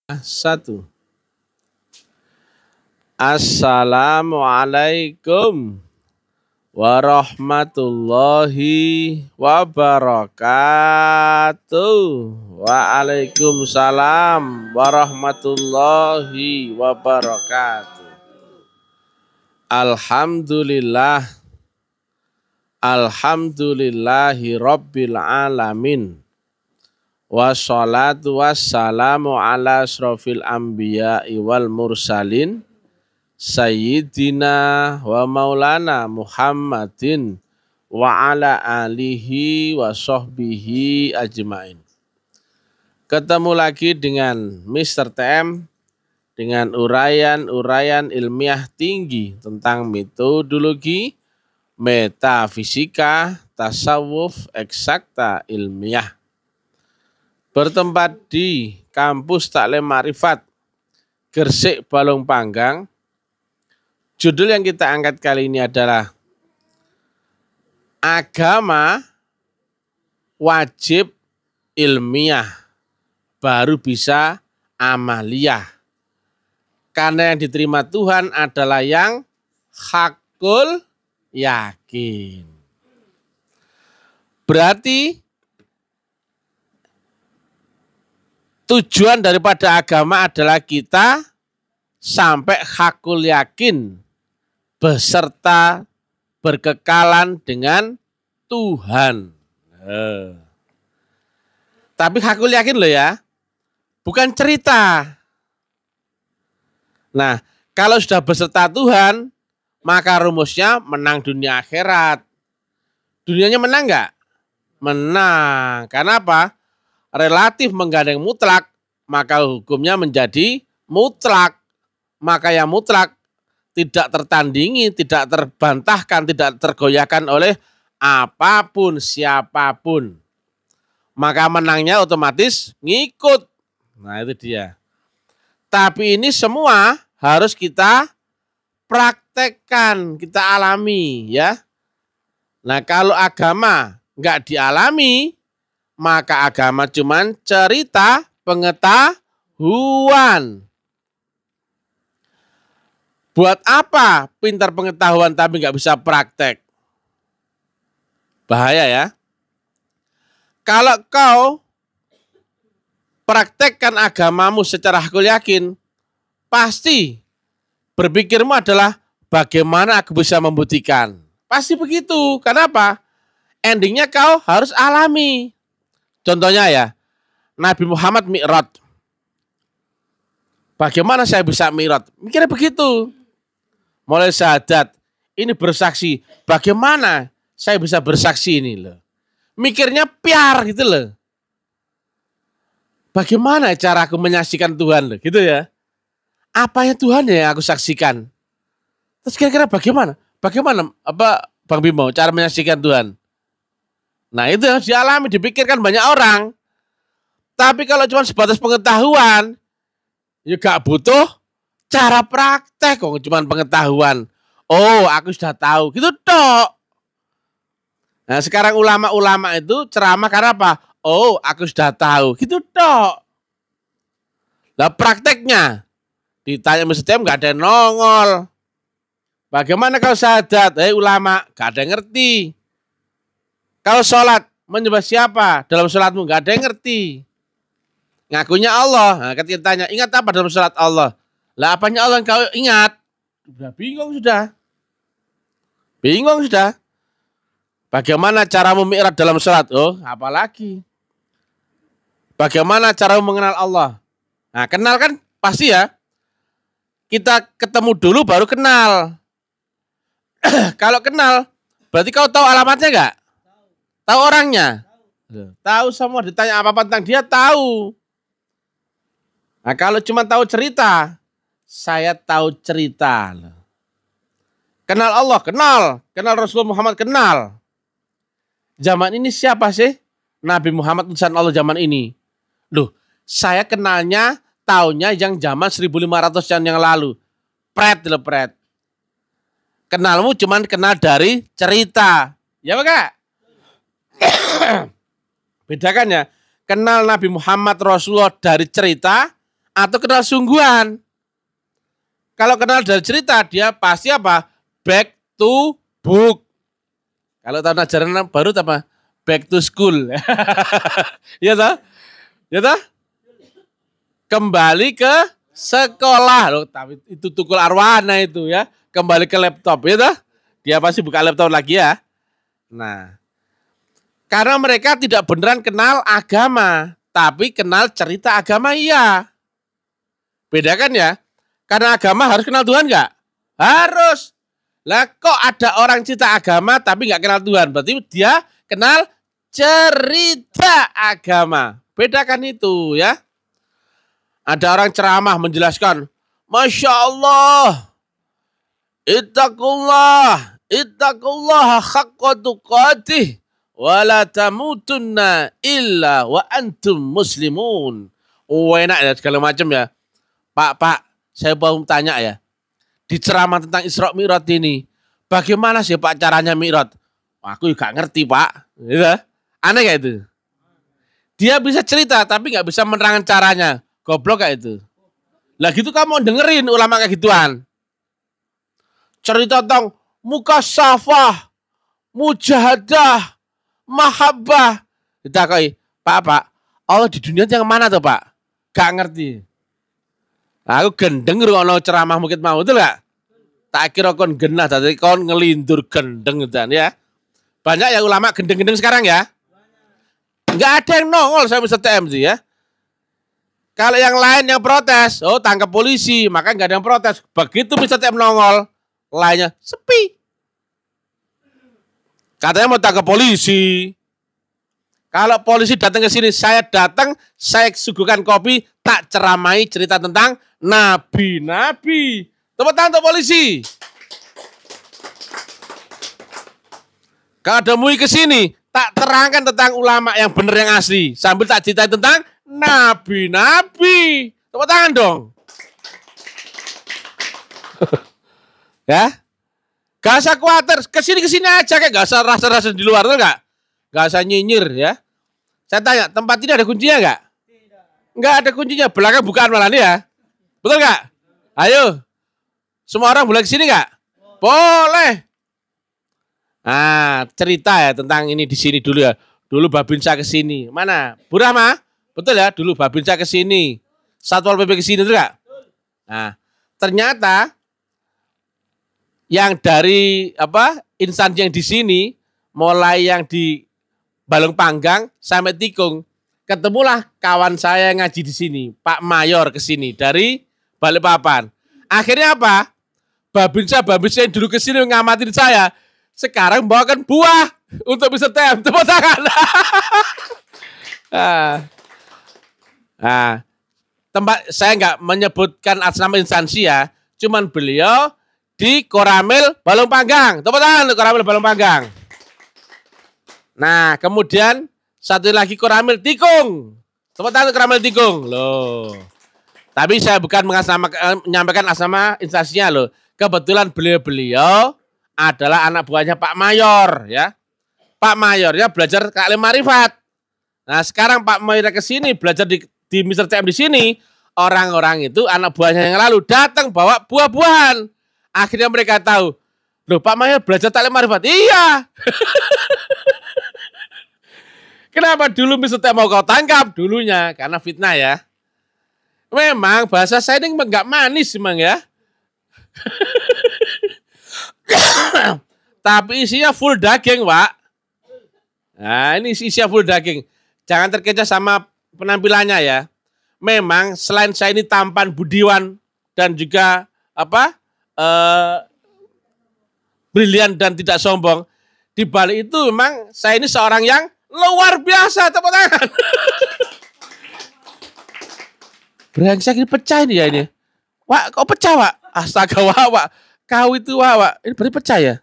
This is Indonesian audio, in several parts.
Satu. Assalamualaikum warahmatullahi wabarakatuh. Waalaikumsalam warahmatullahi wabarakatuh. Alhamdulillah. Alhamdulillahi rabbil alamin. Wassalatu wassalamu ala asrofil anbiya'i wal mursalin Sayyidina wa maulana Muhammadin wa ala alihi wa sahbihi ajmain. Ketemu lagi dengan Mr. TM dengan uraian ilmiah tinggi tentang metodologi, metafisika, tasawuf, eksakta ilmiah. Bertempat di Kampus Taklim Ma'rifat Gresik Balong Panggang. Judul yang kita angkat kali ini adalah Agama Wajib Ilmiah Baru Bisa Amaliyah. Karena yang diterima Tuhan adalah yang hakul yakin. Berarti tujuan daripada agama adalah kita sampai hakul yakin beserta berkekalan dengan Tuhan. Tapi hakul yakin loh ya, bukan cerita. Nah, kalau sudah beserta Tuhan, maka rumusnya menang dunia akhirat. Dunianya menang nggak? Menang. Karena apa? Relatif menggandeng mutlak, maka hukumnya menjadi mutlak. Maka yang mutlak tidak tertandingi, tidak terbantahkan, tidak tergoyahkan oleh apapun, siapapun. Maka menangnya otomatis ngikut. Nah itu dia. Tapi ini semua harus kita praktekkan, kita alami ya. Nah kalau agama nggak dialami, maka agama cuman cerita pengetahuan. Buat apa pintar pengetahuan tapi nggak bisa praktek? Bahaya ya. Kalau kau praktekkan agamamu secara hakul yakin, pasti berpikirmu adalah bagaimana aku bisa membuktikan. Pasti begitu. Kenapa? Endingnya kau harus alami. Contohnya ya, Nabi Muhammad mi'raj. Bagaimana saya bisa mi'raj? Mikirnya begitu. Mulai syahadat, ini bersaksi. Bagaimana saya bisa bersaksi ini loh? Mikirnya piar gitu loh. Bagaimana cara aku menyaksikan Tuhan loh, gitu ya? Apanya Tuhan yang aku saksikan? Terus kira-kira bagaimana? Bagaimana Bang Bimo cara menyaksikan Tuhan? Nah itu yang dialami, dipikirkan banyak orang. Tapi kalau cuma sebatas pengetahuan, ya gak butuh cara praktek kok, cuma pengetahuan. Oh aku sudah tahu, gitu tok. Nah sekarang ulama-ulama itu ceramah karena apa? Oh aku sudah tahu, gitu tok. Nah prakteknya, ditanya Mr. gak ada yang nongol. Bagaimana kalau syahadat? Ulama gak ada yang ngerti. Kalau sholat, menyembah siapa? Dalam sholatmu gak ada yang ngerti. Ngakunya Allah. Nah, ketika tanya, ingat apa dalam sholat Allah? Lah apanya Allah yang kau ingat? Udah bingung sudah. Bingung sudah. Bagaimana caramu mi'raj dalam sholat? Oh, apalagi. Bagaimana caramu mengenal Allah? Nah, kenal kan pasti ya. Kita ketemu dulu baru kenal. Kalau kenal, berarti kau tahu alamatnya enggak? Tahu orangnya? Tahu semua, ditanya apa-apa tentang dia tahu. Nah kalau cuma tahu cerita, saya tahu cerita. Kenal Allah, kenal. Kenal Rasulullah Muhammad, kenal. Zaman ini siapa sih? Nabi Muhammad utusan Allah zaman ini. Loh, saya kenalnya, taunya yang zaman 1500 tahun yang lalu. Pret. Kenalmu cuma kenal dari cerita. Ya Pak? Bedakan ya. Kenal Nabi Muhammad Rasulullah dari cerita atau kenal sungguhan. Kalau kenal dari cerita, dia pasti apa? Back to book. Kalau tahun ajaran baru apa? Back to school. Iya toh? Ya toh? Kembali ke sekolah. Loh, tapi itu tukul arwana itu ya. Kembali ke laptop, ya toh? Dia pasti buka laptop lagi ya. Nah, karena mereka tidak beneran kenal agama, tapi kenal cerita agama iya. Bedakan ya. Karena agama harus kenal Tuhan nggak? Harus. Lah kok ada orang cerita agama tapi nggak kenal Tuhan? Berarti dia kenal cerita agama. Bedakan itu ya. Ada orang ceramah menjelaskan, Masya Allah, ittaqullah, ittaqullah haqqa tuqatih, wa la tamutunna illa wa antum muslimun. Oh enak ya segala macam ya. Pak, saya mau tanya ya. Di ceramah tentang Isra Mi'raj ini, bagaimana sih Pak caranya Mi'raj? Aku juga ngerti Pak. Gitu. Aneh gak itu? Dia bisa cerita tapi gak bisa menerangkan caranya. Goblok gak itu? Lah gitu kamu dengerin ulama kayak gituan. Cerita tentang mukasyafah, mujahadah, mahabbah. Ditakai, Pak, Allah di dunia yang mana tuh Pak? Gak ngerti. Aku gendeng ngono ceramah mungkin mau betul gak? Tak kira kon genah tadi kon ngelindur gendeng gitu ya. Banyak ya ulama gendeng-gendeng sekarang ya. Enggak ada yang nongol sama Mr. TMZ ya. Kalau yang lain yang protes, oh tangkap polisi, maka enggak ada yang protes. Begitu Mr. TM nongol, lainnya sepi. Katanya mau tangkap polisi. Kalau polisi datang ke sini, saya datang, saya suguhkan kopi, tak ceramai cerita tentang nabi-nabi. Tepuk tangan untuk polisi. Kalau ada MUI ke sini, tak terangkan tentang ulama yang benar yang asli, sambil tak cerita tentang nabi-nabi. Tepuk tangan dong. Ya, gak usah khawatir, kesini aja kayak gak usah rasa-rasa di luar tuh gak usah nyinyir ya. Saya tanya, tempat ini ada kuncinya nggak? Nggak ada kuncinya, belakang bukaan malah nih ya. Betul nggak? Ayo, semua orang boleh kesini nggak? Boleh. Nah, cerita ya tentang ini di sini dulu ya. Dulu Babinsa ke sini. Mana? Bu Rahma? Betul ya, dulu Babinsa ke sini. Satpol PP ke sini tuh nggak? Nah, ternyata yang dari instansi yang di sini, mulai yang di Balong Panggang sampai Tikung, ketemulah kawan saya yang ngaji di sini, Pak Mayor ke sini dari Balikpapan. Akhirnya apa? Babinsa yang dulu ke sini ngamatin saya, sekarang bawakan buah untuk bisa tem. Tepuk tangan. Tempat saya nggak menyebutkan atas nama instansi ya, cuman beliau di Koramil Balong Panggang. Tepuk tangan untuk Koramil Balong Panggang. Nah, kemudian satu lagi Koramil Tikung. Tepuk tangan Koramil Tikung. Loh. Tapi saya bukan menyampaikan asama instansinya loh. Kebetulan beliau adalah anak buahnya Pak Mayor ya. Pak Mayornya belajar Taklim Ma'rifat. Nah, sekarang Pak Mayor ke sini belajar di Mr. CM di sini. Orang-orang itu anak buahnya yang lalu datang bawa buah-buahan. Akhirnya mereka tahu, loh Pak Mayor belajar Taklim Ma'rifat. Iya. Kenapa dulu Mr. T mau kau tangkap dulunya? Karena fitnah ya. Memang bahasa saya ini enggak manis memang ya. Tapi isinya full daging, Pak. Nah, ini isinya full daging. Jangan terkecoh sama penampilannya ya. Memang selain saya ini tampan, budiwan dan juga brilian dan tidak sombong, di balik itu memang saya ini seorang yang luar biasa. Tepuk tangan. Brengsek ini pecah ini ya ini. Wak, kok pecah, Wak? Astaga, Wak. Kau itu, Wak. Ini berarti pecah ya?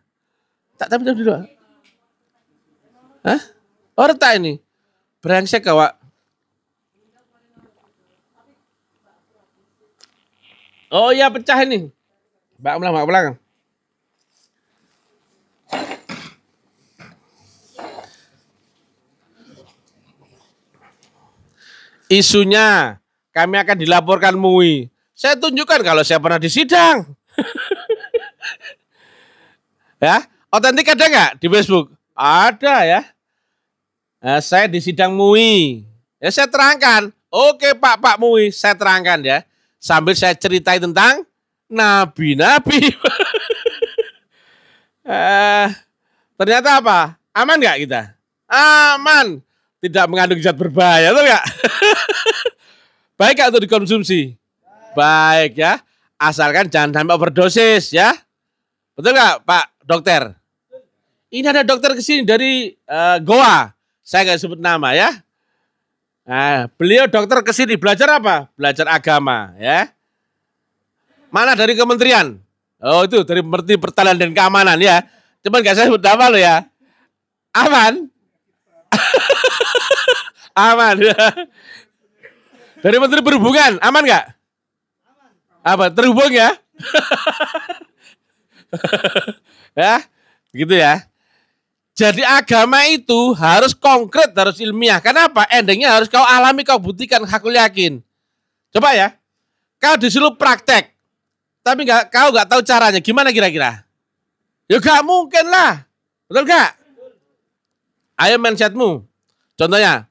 Tak tapi dulu. Hah? Oh, retak ini. Brengsek, Wak. Oh iya, pecah ini. Mbak belakang. Isunya kami akan dilaporkan MUI. Saya tunjukkan kalau saya pernah di sidang. Ya, otentik ada nggak di Facebook? Ada ya. Nah, saya di sidang MUI. Ya saya terangkan. Oke Pak MUI, saya terangkan ya. Sambil saya ceritai tentang nabi-nabi. Ternyata apa? Aman nggak kita? Aman. Tidak mengandung zat berbahaya, betul nggak? Baik nggak untuk dikonsumsi? Baik ya. Asalkan jangan sampai overdosis ya. Betul nggak Pak Dokter? Ini ada dokter kesini dari Goa. Saya nggak sebut nama ya. Nah, beliau dokter kesini belajar apa? Belajar agama ya. Mana dari kementerian? Oh itu dari Menteri Pertahanan dan Keamanan ya. Cuman nggak saya sebut nama lo ya. Aman? Aman ya. Dari Menteri Perhubungan aman nggak? Apa terhubung ya? Ya, gitu ya. Jadi agama itu harus konkret, harus ilmiah. Kenapa? Endingnya harus kau alami, kau buktikan, aku yakin. Coba ya, kau disuruh praktek, tapi kau nggak tahu caranya. Gimana kira-kira? Ya gak mungkin lah, betul gak? Ayo mindsetmu. Contohnya,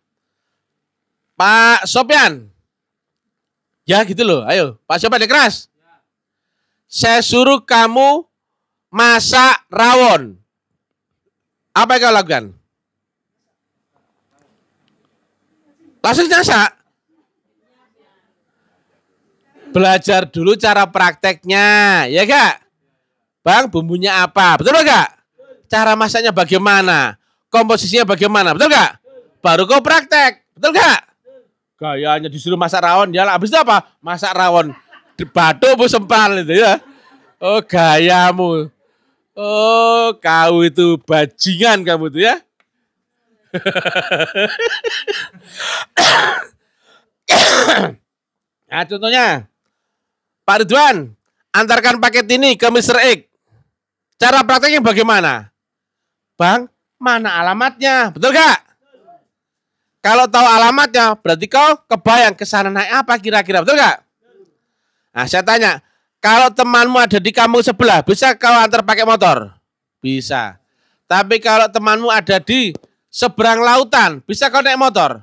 Pak Sopyan. Ya gitu loh, ayo. Pak Sopyan keras. Saya suruh kamu masak rawon. Apa yang kau lakukan? Langsung masak. Belajar dulu cara prakteknya, ya gak? Bang, bumbunya apa? Betul gak? Cara masaknya bagaimana? Komposisinya bagaimana? Betul gak? Baru kau praktek, betul gak? Gayanya disuruh masak rawon, dia habis itu apa? Masak rawon. Batu bu sempal itu ya. Oh gayamu. Oh kau itu bajingan kamu tuh ya. Nah contohnya. Pak Ridwan, antarkan paket ini ke Mr. X. Cara prakteknya bagaimana? Bang, mana alamatnya? Betul gak? Kalau tahu alamatnya, berarti kau kebayang ke sana naik apa kira-kira, betul gak? Nah, saya tanya, kalau temanmu ada di kampung sebelah, bisa kau antar pakai motor? Bisa. Tapi kalau temanmu ada di seberang lautan, bisa kau naik motor?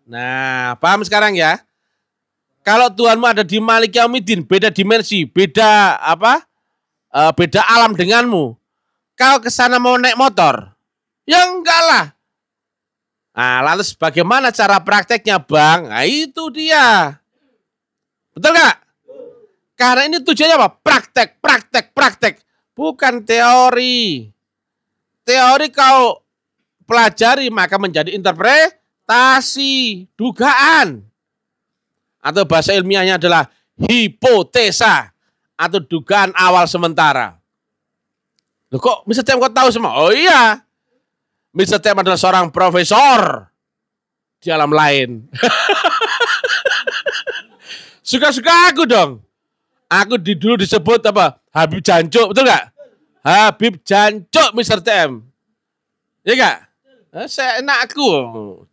Nah, paham sekarang ya? Kalau Tuhanmu ada di Malik Yaumiddin, beda dimensi, beda apa? Beda alam denganmu. Kau ke sana mau naik motor? Ya enggak lah. Nah, lalu bagaimana cara prakteknya, Bang? Nah, itu dia. Betul nggak? Karena ini tujuannya apa? Praktek. Bukan teori. Teori kau pelajari, maka menjadi interpretasi, dugaan. Atau bahasa ilmiahnya adalah hipotesa atau dugaan awal sementara. Loh kok Mr. Tem kok tahu semua? Oh iya. Mr. Tem adalah seorang profesor di alam lain. Suka-suka aku dong. Aku dulu disebut apa? Habib Jancuk, betul nggak? Habib Jancuk Mr. Tem. Iya nggak? Saya enak aku.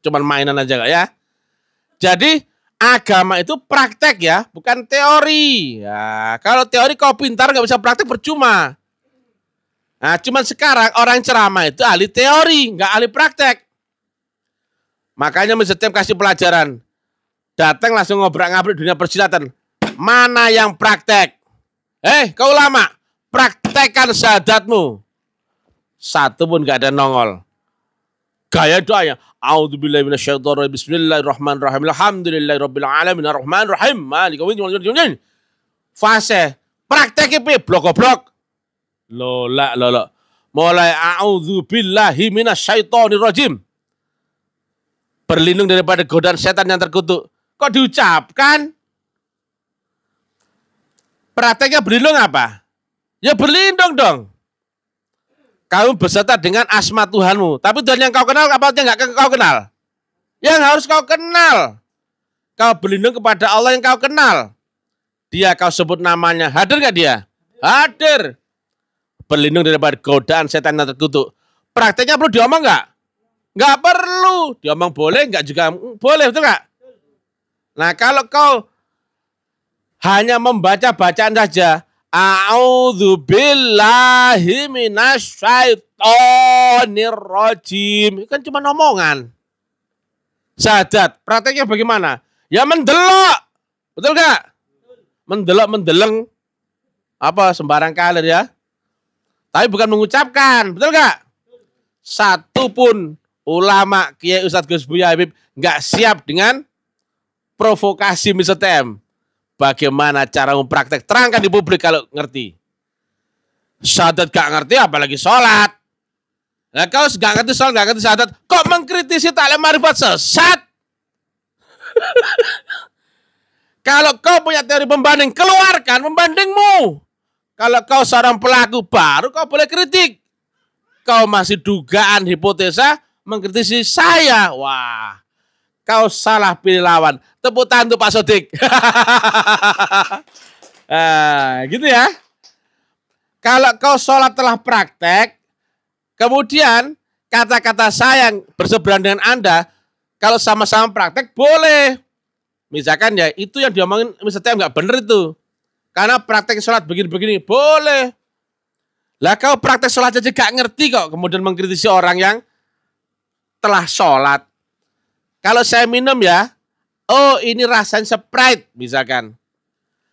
Cuman mainan aja nggak ya? Jadi agama itu praktek ya, bukan teori. Ya, kalau teori kau pintar nggak bisa praktek percuma. Nah, cuman sekarang orang ceramah itu ahli teori, nggak ahli praktek. Makanya Mr. Tem kasih pelajaran. Datang langsung ngobrol-ngobrol dunia persilatan. Mana yang praktek? Kau lama, praktekkan syahadatmu. Satu pun nggak ada nongol. Gaya doanya. A'udzubillahi minasyaitonirrajim. Bismillahirrahmanirrahim. Alhamdulillahirabbil alamin arrahmanirrahim. Maliki yaumiddin. Fase praktek iki blok-blok. Lola. Mulai a'udzubillahi minasyaitonirrajim. Berlindung daripada godaan setan yang terkutuk. Kok diucapkan? Prakteknya berlindung apa? Ya berlindung dong. Kamu beserta dengan asma Tuhanmu. Tapi Tuhan yang kau kenal, apa yang nggak kau kenal? Yang harus kau kenal. Kau berlindung kepada Allah yang kau kenal. Dia kau sebut namanya. Hadir nggak dia? Hadir. Berlindung daripada godaan setan yang terkutuk. Prakteknya perlu diomong nggak? Nggak perlu. Diomong boleh, nggak juga boleh, betul nggak? Nah, kalau kau hanya membaca bacaan saja, a'udzubillahi minasyaitonir rajim, kan cuma omongan. Syahadat, prakteknya bagaimana? Ya mendelok. Betul gak? Mendelok, mendeleng. Apa sembarang kalir ya. Tapi bukan mengucapkan. Betul gak? Satu pun ulama Kiai Ustadz Gus Buya Habib gak siap dengan provokasi Mr. TM. Bagaimana cara mempraktek? Terangkan di publik kalau ngerti. Syahadat gak ngerti apalagi sholat. Nah kau gak ngerti sholat, gak ngerti syahadat, kok mengkritisi taklim ma'rifat sesat? Kalau kau punya teori pembanding, keluarkan pembandingmu. Kalau kau seorang pelaku baru, kau boleh kritik. Kau masih dugaan, hipotesa, mengkritisi saya. Wah, kau salah pilih lawan. Tepuk tangan untuk Pak Sodik. Nah, gitu ya. Kalau kau sholat telah praktek, kemudian kata-kata saya yang berseberangan dengan Anda, kalau sama-sama praktek boleh. Misalkan ya itu yang diomongin Mr. TM nggak bener itu. Karena praktek sholat begini-begini, boleh. Lah kau praktek sholat aja gak ngerti kok, kemudian mengkritisi orang yang telah sholat. Kalau saya minum ya, oh ini rasanya Sprite misalkan.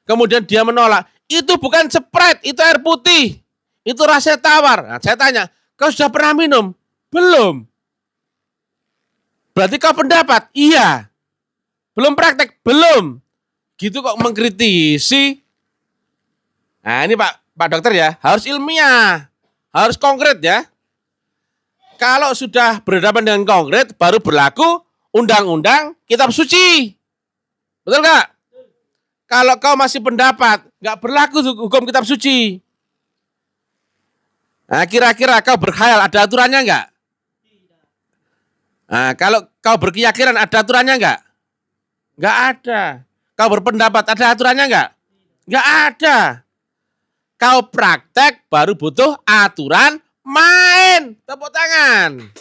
Kemudian dia menolak, itu bukan Sprite, itu air putih. Itu rasanya tawar. Nah, saya tanya, kau sudah pernah minum? Belum. Berarti kau pendapat? Iya. Belum praktek? Belum. Gitu kok mengkritisi. Nah ini Pak Dokter ya, harus ilmiah. Harus konkret ya. Kalau sudah berhadapan dengan konkret, baru berlaku undang-undang kitab suci. Betul gak? Kalau kau masih pendapat, gak berlaku hukum kitab suci. Nah kira-kira kau berkhayal ada aturannya gak? Nah kalau kau berkeyakinan ada aturannya gak? Gak ada. Kau berpendapat ada aturannya gak? Gak ada. Kau praktek baru butuh aturan main. Tepuk tangan.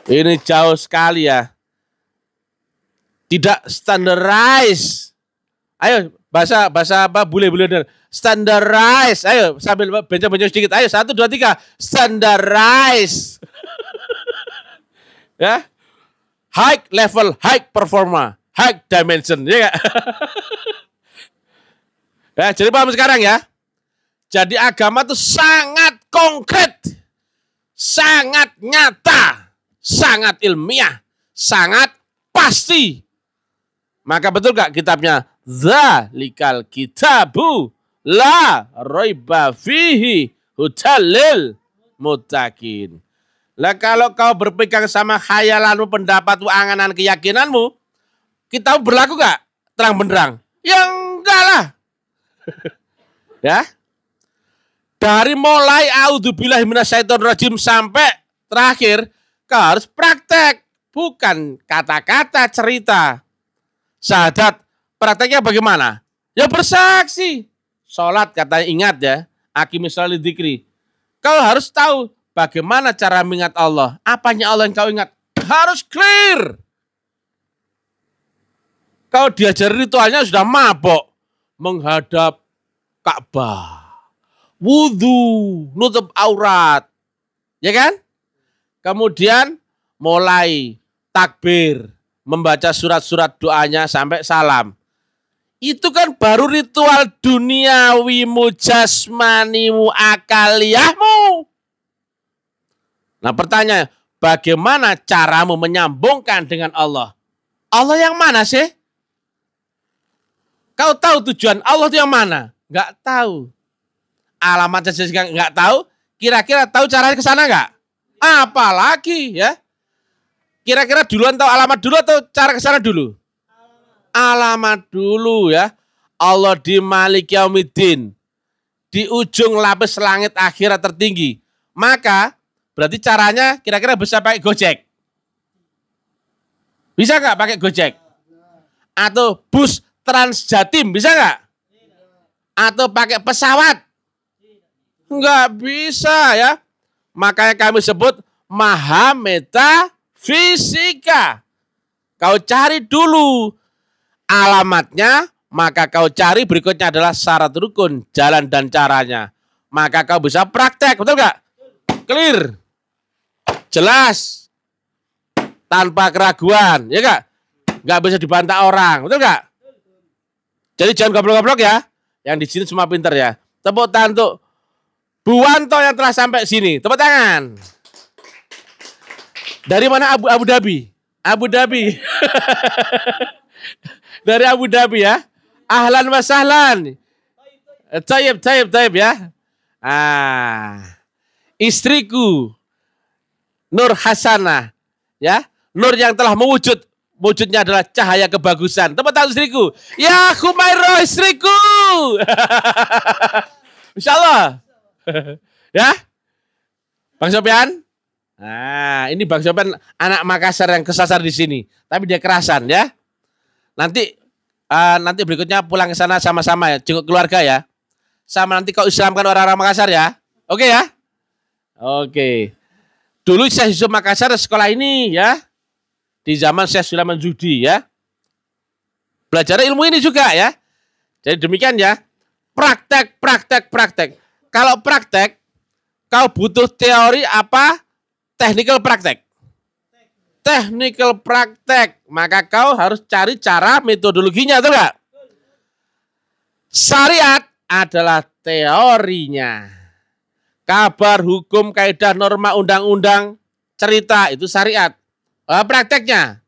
Ini jauh sekali ya. Tidak standarize. Ayo bahasa apa bule-bule standarize. Ayo sambil bencong-bencong sedikit. Ayo 1 2 3 standarize. Ya. High level, high performa, high dimension, ya gak? Ya, jadi paham sekarang ya. Jadi agama itu sangat konkret, sangat nyata, sangat ilmiah, sangat pasti. Maka betul gak kitabnya? Dzalikal kitabu la raiba fihi hudalil muttaqin. Lah kalau kau berpegang sama khayalanmu, pendapatmu, angan-angan, keyakinanmu, kita berlaku gak terang benderang? Ya enggak lah. Ya. Dari mulai a'udzubillahi minasyaitonirrajim sampai terakhir, kau harus praktek, bukan kata-kata cerita. Syahadat, prakteknya bagaimana? Ya bersaksi. Sholat katanya ingat ya, aqimis sholati dzikri. Kau harus tahu bagaimana cara mengingat Allah. Apanya Allah yang kau ingat? Harus clear. Kau diajar ritualnya sudah mabok. Menghadap Ka'bah. Wudhu. Nutup aurat. Ya kan? Kemudian mulai takbir. Membaca surat-surat doanya sampai salam. Itu kan baru ritual duniawimu, jasmanimu, akaliyahmu. Nah pertanyaan, bagaimana caramu menyambungkan dengan Allah? Allah yang mana sih? Kau tahu tujuan Allah itu yang mana? Enggak tahu. Alamat saja enggak tahu. Kira-kira tahu caranya ke sana enggak? Apalagi ya. Kira-kira duluan tahu alamat dulu atau cara ke sana dulu? Alamat dulu ya. Allah di Malik Yaumiddin. Di ujung lapis langit akhirat tertinggi. Maka berarti caranya kira-kira bisa pakai Gojek. Bisa nggak pakai Gojek? Atau bus Transjatim, bisa nggak? Atau pakai pesawat? Nggak bisa ya. Makanya kami sebut maha metafisika. Kau cari dulu alamatnya, maka kau cari berikutnya adalah syarat rukun, jalan dan caranya. Maka kau bisa praktek, betul nggak? Clear, jelas, tanpa keraguan, ya nggak? Nggak bisa dibantah orang, betul nggak? Jadi jangan goblok-goblok ya. Yang di sini semua pinter ya. Tepuk tangan untuk Bu Wanto yang telah sampai sini. Tepuk tangan. Dari mana Abu Dhabi? Abu Dhabi. Dari Abu Dhabi ya. Ahlan wa sahlan. Taib ya. Istriku Nur Hasanah ya. Nur yang telah mewujud. Wujudnya adalah cahaya kebagusan. Tepuk tangan istriku. Ya Khumairo istriku. Insyaallah. Ya. Bang Sofyan. Nah, ini Bang Sofyan anak Makassar yang kesasar di sini. Tapi dia kerasan ya. Nanti berikutnya pulang ke sana sama-sama ya. Jenguk keluarga ya. Sama nanti kau Islamkan orang-orang Makassar ya. Oke ya. Oke. Dulu saya di Makassar sekolah ini ya. Di zaman saya Sulaiman Judi ya. Belajar ilmu ini juga ya. Jadi demikian ya. Praktek. Kalau praktek, kau butuh teori apa? Technical praktek. Technical praktek. Maka kau harus cari cara metodologinya, betul nggak? Syariat adalah teorinya. Kabar, hukum, kaidah, norma, undang-undang, cerita, itu syariat. Prakteknya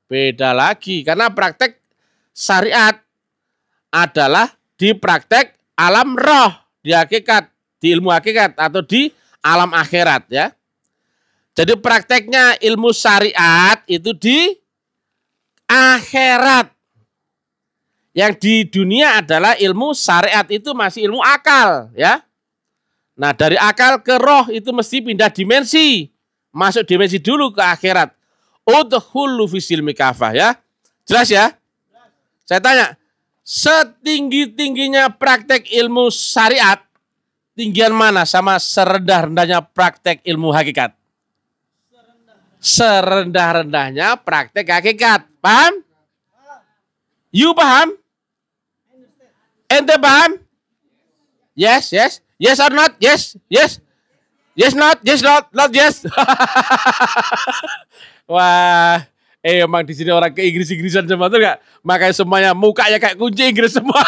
beda lagi. Karena praktek syariat adalah di praktek alam roh, di hakikat, di ilmu hakikat atau di alam akhirat ya. Jadi prakteknya ilmu syariat itu di akhirat. Yang di dunia adalah ilmu syariat itu masih ilmu akal ya. Nah, dari akal ke roh itu mesti pindah dimensi. Masuk dimensi dulu ke akhirat. Udkhulu fisil mikafah ya. Jelas ya? Saya tanya, setinggi-tingginya praktek ilmu syariat, tinggian mana sama serendah-rendahnya praktek ilmu hakikat? Serendah-rendahnya praktek hakikat. Paham? You paham? Ente paham? Yes. Yes or not? Yes. Yes not yes. Wah, emang di sini orang ke Inggrisan semua tuh nggak? Makanya semuanya mukanya kayak kunci Inggris semua.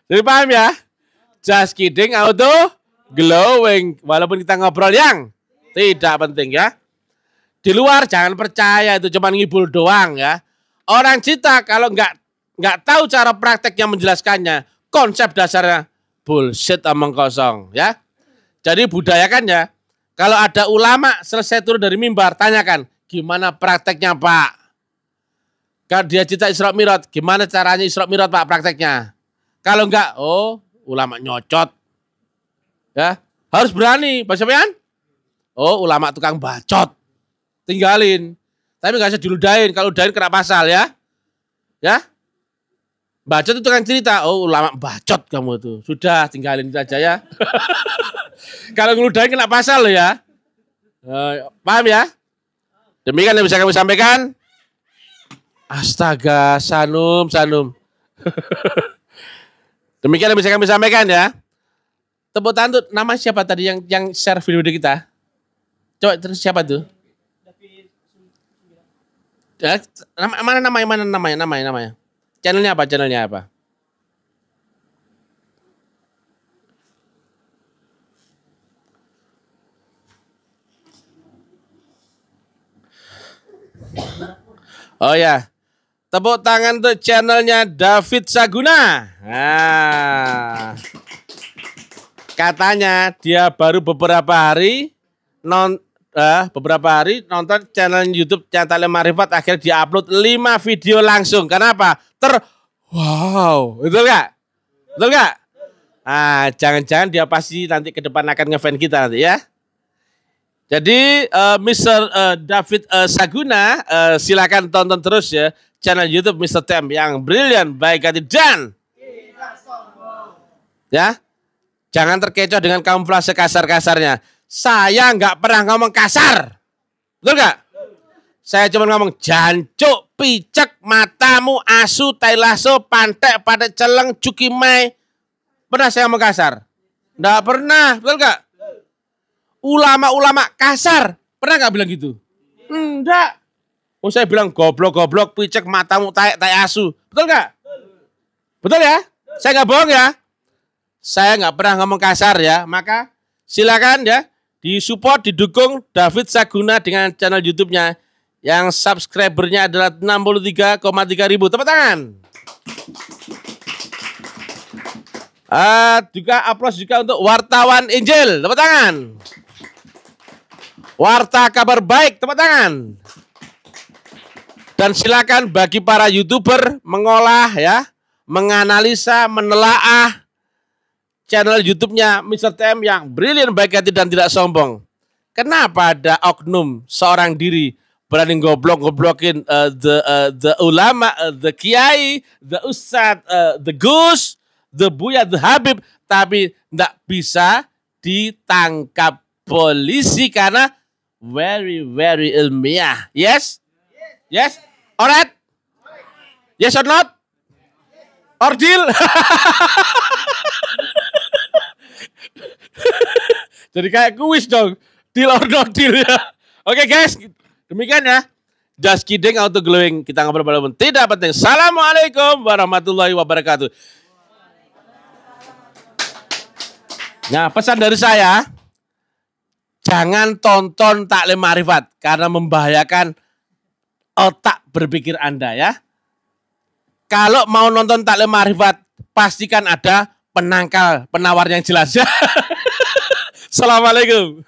Jadi paham ya? Just kidding, auto glowing. Walaupun kita ngobrol yang tidak penting ya. Di luar jangan percaya itu cuma ngibul doang ya. Orang kita kalau nggak tahu cara praktek yang menjelaskannya, konsep dasarnya bullshit omong kosong ya. Jadi budayakan ya. Kalau ada ulama selesai turun dari mimbar, tanyakan, gimana prakteknya Pak? Kalau dia cerita Isra Mi'raj, gimana caranya Isra Mi'raj Pak prakteknya? Kalau enggak, oh ulama nyocot. Ya, harus berani, Pak Sofyan. Oh ulama tukang bacot. Tinggalin. Tapi enggak usah diludahin, kalau ludahin kena pasal ya. Ya. Bacot itu kan cerita, oh ulama bacot kamu tuh. Sudah, tinggalin itu aja ya. Kalau ngeludahin kena pasal loh ya. Paham ya? Demikian yang bisa kami sampaikan. Astaga, Sanum. Demikian yang bisa kami sampaikan ya. Tepuk tangan tuh, nama siapa tadi yang share video kita? Coba terus siapa tuh? Mana namanya? Channelnya apa? Oh ya, tepuk tangan untuk channelnya David Saguna. Nah, katanya dia baru beberapa hari nonton channel YouTube Ta'lim Ma'rifat, akhirnya diupload 5 video langsung. Kenapa? Wow, betul nggak? Jangan-jangan dia pasti nanti ke depan akan ngefan kita nanti ya. Jadi Mr. David Saguna, silakan tonton terus ya channel YouTube Mr. Tem yang brilian, baik hati dan ya. Jangan terkecoh dengan kamuflase kasar-kasarnya. Saya nggak pernah ngomong kasar. Betul nggak? Saya cuma ngomong jancuk, picek, matamu, asu, tai lasso, pantek, patek celeng, cukimai. Pernah saya ngomong kasar? Nggak pernah, betul nggak? Ulama-ulama kasar, pernah nggak bilang gitu? Enggak. Oh, saya bilang goblok-goblok, picek, matamu, tai asu. Betul nggak? Betul ya? Saya nggak bohong ya? Saya nggak pernah ngomong kasar ya. Maka silakan ya, disupport, didukung David Saguna dengan channel YouTube-nya yang subscribernya adalah 63,3 ribu. Tepuk tangan. Juga aplaus juga untuk wartawan Injil. Tepuk tangan. Warta kabar baik. Tepuk tangan. Dan silakan bagi para YouTuber mengolah ya, menganalisa, menelaah channel YouTube-nya Mr. TM yang brilian, baik hati dan tidak sombong. Kenapa ada oknum seorang diri berani goblok-goblokin the ulama, the kiai, the ustad, the gus, the buya, the habib, tapi tidak bisa ditangkap polisi karena very ilmiah. Yes? Yes? Alright? Yes or not? Or deal? Jadi kayak kuis dong. Deal or not deal ya. Oke guys. Demikian ya. Just kidding, auto glowing. Kita ngobrol walaupun tidak penting. Assalamualaikum warahmatullahi wabarakatuh. Nah, pesan dari saya, jangan tonton Taklim Ma'rifat karena membahayakan otak berpikir Anda ya. Kalau mau nonton Taklim Ma'rifat, pastikan ada penangkal, penawar yang jelas ya. Assalamualaikum.